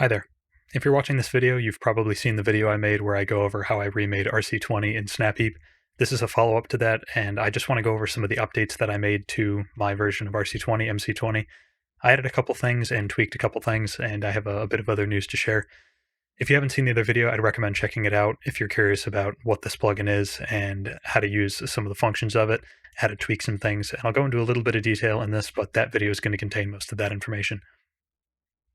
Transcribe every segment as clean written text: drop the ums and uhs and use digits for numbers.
Hi there. If you're watching this video, you've probably seen the video I made where I go over how I remade RC-20 in Snap Heap. This is a follow-up to that, and I just want to go over some of the updates that I made to my version of RC-20, MC-20. I added a couple things and tweaked a couple things, and I have a bit of other news to share. If you haven't seen the other video, I'd recommend checking it out if you're curious about what this plugin is and how to use some of the functions of it, how to tweak some things, and I'll go into a little bit of detail in this, but that video is going to contain most of that information.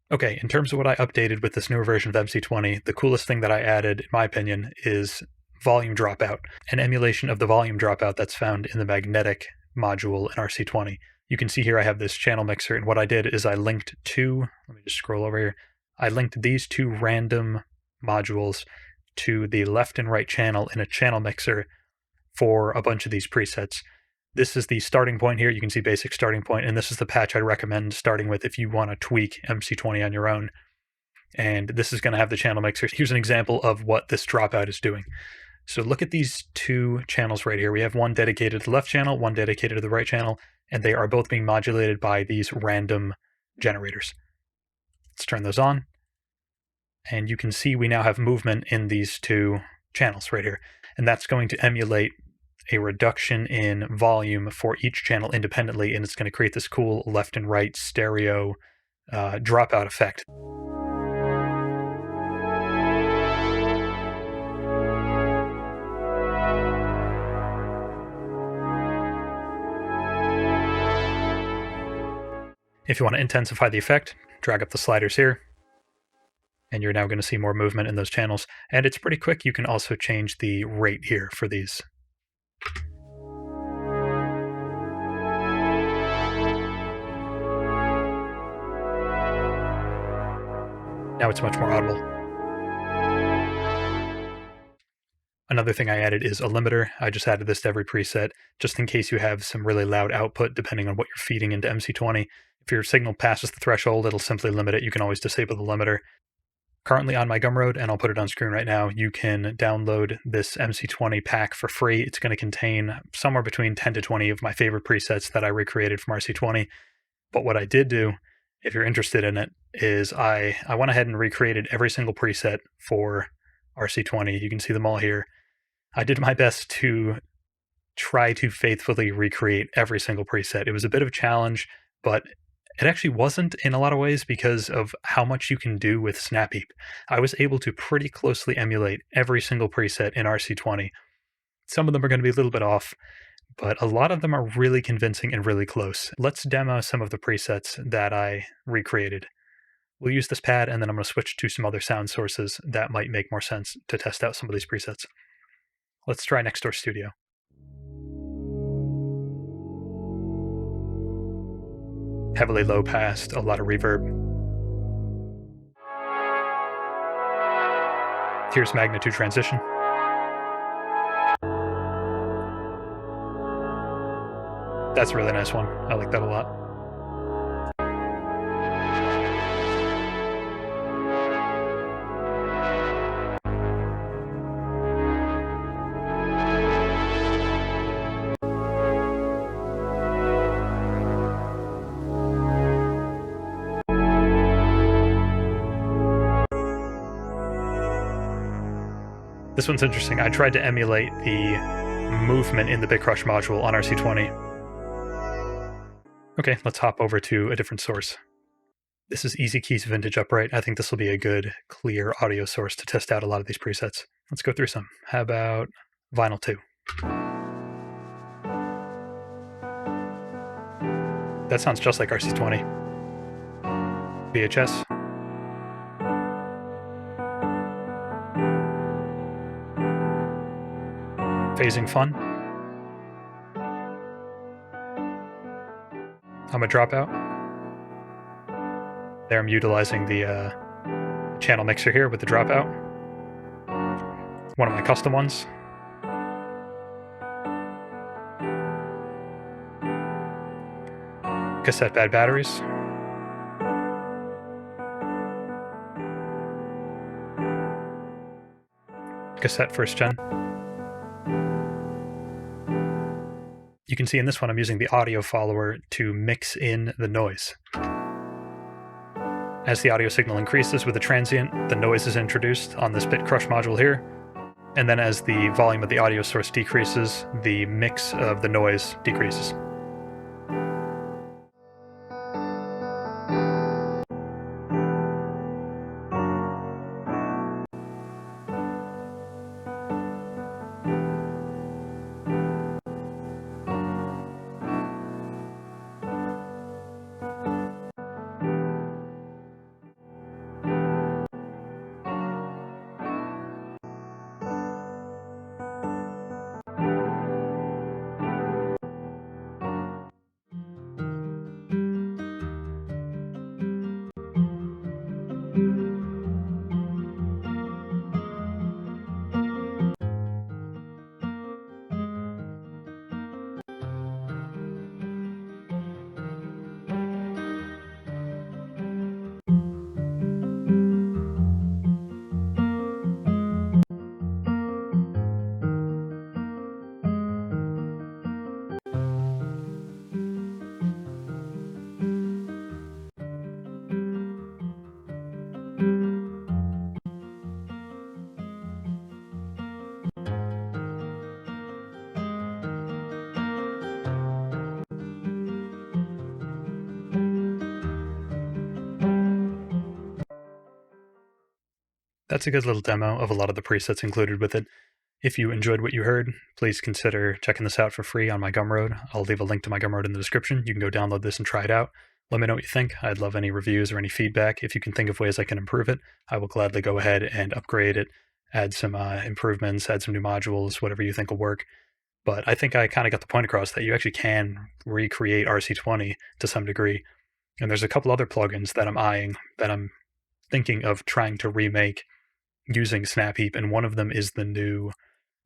Okay, in terms of what I updated with this newer version of MC-20, the coolest thing that I added, in my opinion, is volume dropout, an emulation of the volume dropout that's found in the magnetic module in RC-20. You can see here I have this channel mixer, and what I did is I linked let me just scroll over here, I linked these two random modules to the left and right channel in a channel mixer for a bunch of these presets. This is the starting point here. You can see basic starting point, and this is the patch I'd recommend starting with if you want to tweak MC-20 on your own. And this is going to have the channel mixer. Here's an example of what this dropout is doing. So look at these two channels right here. We have one dedicated to the left channel, one dedicated to the right channel, and they are both being modulated by these random generators. Let's turn those on. And you can see we now have movement in these two channels right here. And that's going to emulate a reduction in volume for each channel independently, and it's going to create this cool left and right stereo dropout effect. If you want to intensify the effect, drag up the sliders here, and you're now going to see more movement in those channels. And it's pretty quick. You can also change the rate here for these. Now it's much more audible. Another thing I added is a limiter. I just added this to every preset, just in case you have some really loud output, depending on what you're feeding into MC-20. If your signal passes the threshold, it'll simply limit it. You can always disable the limiter. Currently on my Gumroad, and I'll put it on screen right now, you can download this MC-20 pack for free. It's going to contain somewhere between 10 to 20 of my favorite presets that I recreated from RC-20. But what I did do, if you're interested in it, is I went ahead and recreated every single preset for RC-20. You can see them all here. I did my best to try to faithfully recreate every single preset. It was a bit of a challenge, but it actually wasn't in a lot of ways because of how much you can do with Snap Heap. I was able to pretty closely emulate every single preset in RC-20. Some of them are going to be a little bit off, but a lot of them are really convincing and really close. Let's demo some of the presets that I recreated. We'll use this pad, and then I'm going to switch to some other sound sources that might make more sense to test out some of these presets. Let's try Nextdoor Studio. Heavily low passed, a lot of reverb. Here's magnitude transition. That's a really nice one. I like that a lot. This one's interesting. I tried to emulate the movement in the Big Crush module on RC-20. Okay, let's hop over to a different source. This is Easy Keys Vintage Upright. I think this will be a good, clear audio source to test out a lot of these presets. Let's go through some. How about Vinyl 2? That sounds just like RC-20. VHS. Phasing Fun. I'm a Dropout. There I'm utilizing the channel mixer here with the Dropout. One of my custom ones. Cassette Bad Batteries. Cassette First Gen. You can see in this one, I'm using the audio follower to mix in the noise. As the audio signal increases with a transient, the noise is introduced on this bit crush module here, and then as the volume of the audio source decreases, the mix of the noise decreases. That's a good little demo of a lot of the presets included with it. If you enjoyed what you heard, please consider checking this out for free on my Gumroad. I'll leave a link to my Gumroad in the description. You can go download this and try it out. Let me know what you think. I'd love any reviews or any feedback. If you can think of ways I can improve it, I will gladly go ahead and upgrade it, add some improvements, add some new modules, whatever you think will work. But I think I kind of got the point across that you actually can recreate RC-20 to some degree. And there's a couple other plugins that I'm eyeing that I'm thinking of trying to remake using Snap Heap, and one of them is the new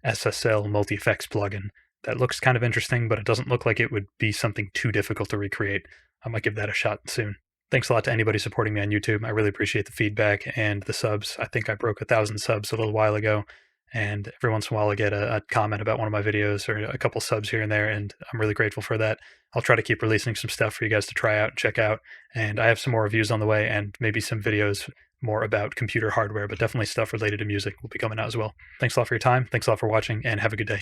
SSL multi-effects plugin. That looks kind of interesting, but it doesn't look like it would be something too difficult to recreate. I might give that a shot soon. Thanks a lot to anybody supporting me on YouTube. I really appreciate the feedback and the subs. I think I broke 1,000 subs a little while ago, and every once in a while I get a comment about one of my videos or a couple subs here and there, and I'm really grateful for that. I'll try to keep releasing some stuff for you guys to try out and check out, and I have some more reviews on the way and maybe some videos more about computer hardware, but definitely stuff related to music will be coming out as well. Thanks a lot for your time. Thanks a lot for watching, and have a good day.